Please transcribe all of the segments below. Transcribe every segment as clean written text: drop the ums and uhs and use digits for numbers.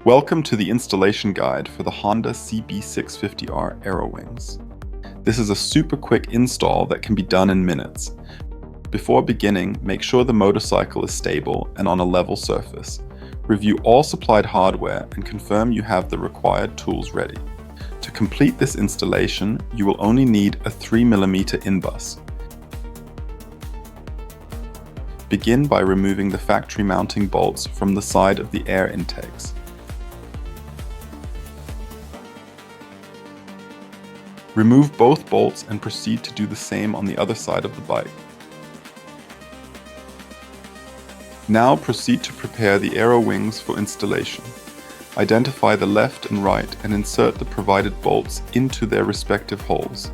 Welcome to the installation guide for the Honda CB650R Aero wings. This is a super quick install that can be done in minutes. Before beginning, make sure the motorcycle is stable and on a level surface. Review all supplied hardware and confirm you have the required tools ready. To complete this installation, you will only need a 3mm in-bus. Begin by removing the factory mounting bolts from the side of the air intakes. Remove both bolts and proceed to do the same on the other side of the bike. Now proceed to prepare the Aero wings for installation. Identify the left and right and insert the provided bolts into their respective holes.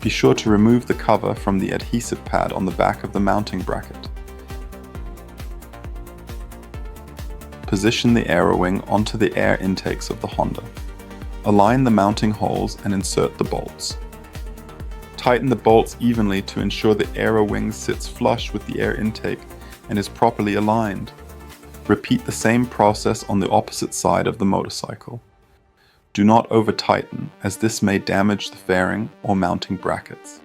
Be sure to remove the cover from the adhesive pad on the back of the mounting bracket. Position the Aero wing onto the air intakes of the Honda. Align the mounting holes and insert the bolts. Tighten the bolts evenly to ensure the Aero wing sits flush with the air intake and is properly aligned. Repeat the same process on the opposite side of the motorcycle. Do not over-tighten, as this may damage the fairing or mounting brackets.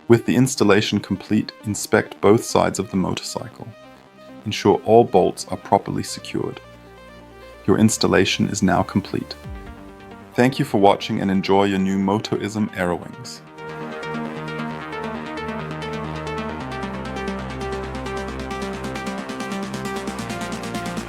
With the installation complete, inspect both sides of the motorcycle. Ensure all bolts are properly secured. Your installation is now complete. Thank you for watching and enjoy your new MOTOISM Aero wings.